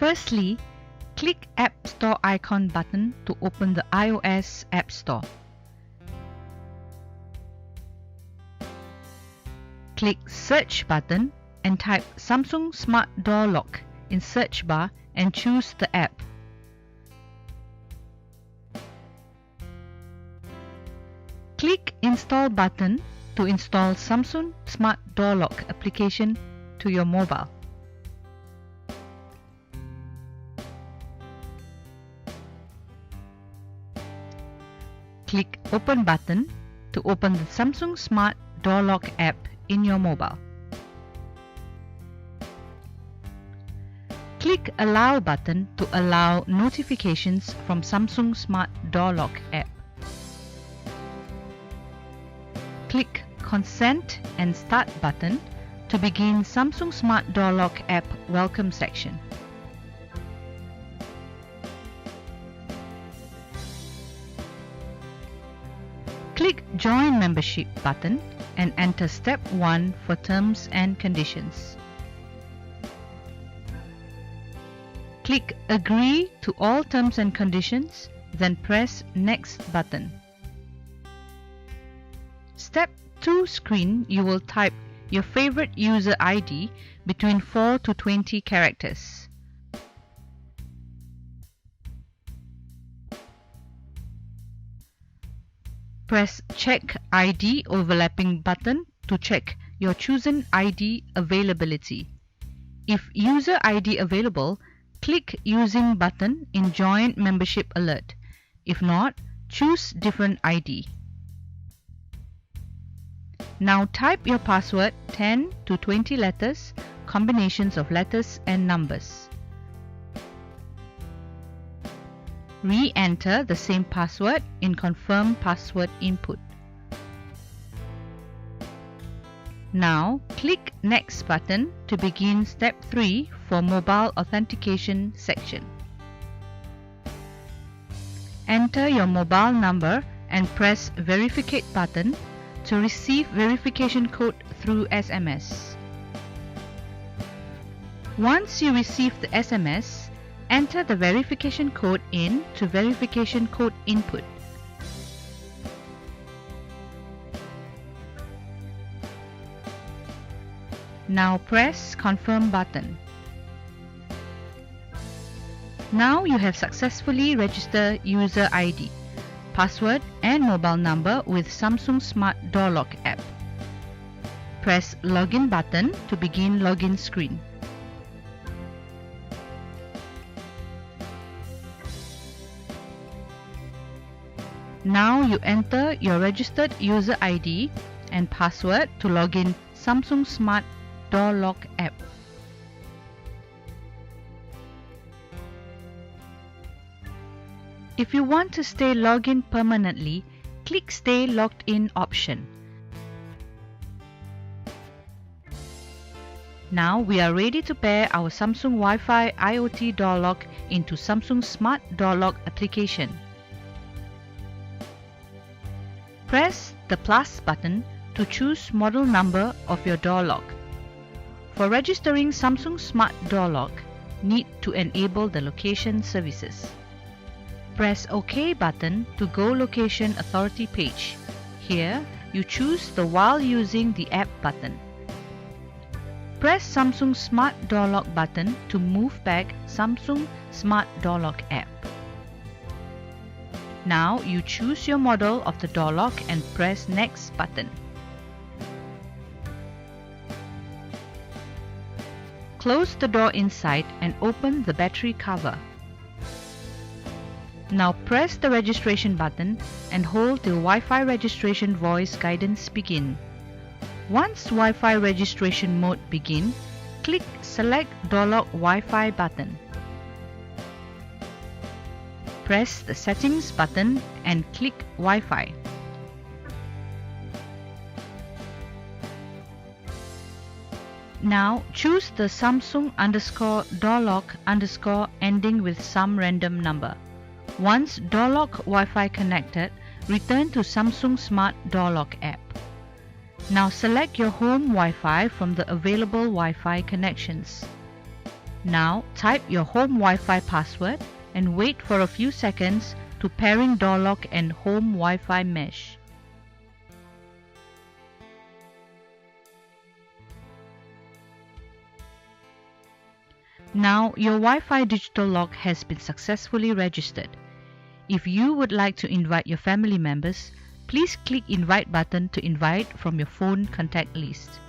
Firstly, click App Store icon button to open the iOS App Store. Click Search button and type Samsung Smart Door Lock in search bar and choose the app. Click Install button to install Samsung Smart Door Lock application to your mobile. Click Open button to open the Samsung Smart Door Lock app in your mobile. Click Allow button to allow notifications from Samsung Smart Door Lock app. Click Consent and Start button to begin Samsung Smart Door Lock app welcome section. Click Join Membership button and enter Step 1 for terms and conditions. Click Agree to all terms and conditions, then press Next button. Step 2 screen, you will type your favorite user ID between 4 to 20 characters. Press Check ID Overlapping button to check your chosen ID availability. If user ID available, click Using button in Join Membership Alert. If not, choose different ID. Now type your password 10 to 20 letters, combinations of letters and numbers. Re-enter the same password in Confirm Password Input. Now click Next button to begin Step 3 for Mobile Authentication section. Enter your mobile number and press Verificate button to receive verification code through SMS. Once you receive the SMS, enter the verification code in to Verification Code Input. Now press Confirm button. Now you have successfully registered user ID, password and mobile number with Samsung Smart Door Lock app. Press Login button to begin login screen. Now you enter your registered user ID and password to login Samsung Smart Door Lock app. If you want to stay logged in permanently, click Stay Logged In option. Now we are ready to pair our Samsung Wi-Fi IoT door lock into Samsung Smart Door Lock application. Press the plus button to choose model number of your door lock. For registering Samsung Smart Door Lock, need to enable the location services. Press OK button to go Location Authority page. Here, you choose the While using the app button. Press Samsung Smart Door Lock button to move back Samsung Smart Door Lock app. Now you choose your model of the door lock and press Next button. Close the door inside and open the battery cover. Now press the registration button and hold till Wi-Fi registration voice guidance begin. Once Wi-Fi registration mode begin, click Select Door Lock Wi-Fi button. Press the Settings button and click Wi-Fi. Now choose the Samsung _door lock _ ending with some random number. Once door lock Wi-Fi connected, return to Samsung Smart Door Lock app. Now select your home Wi-Fi from the available Wi-Fi connections. Now type your home Wi-Fi password and wait for a few seconds to pairing door lock and home Wi-Fi mesh. Now your Wi-Fi digital lock has been successfully registered. If you would like to invite your family members, please click Invite button to invite from your phone contact list.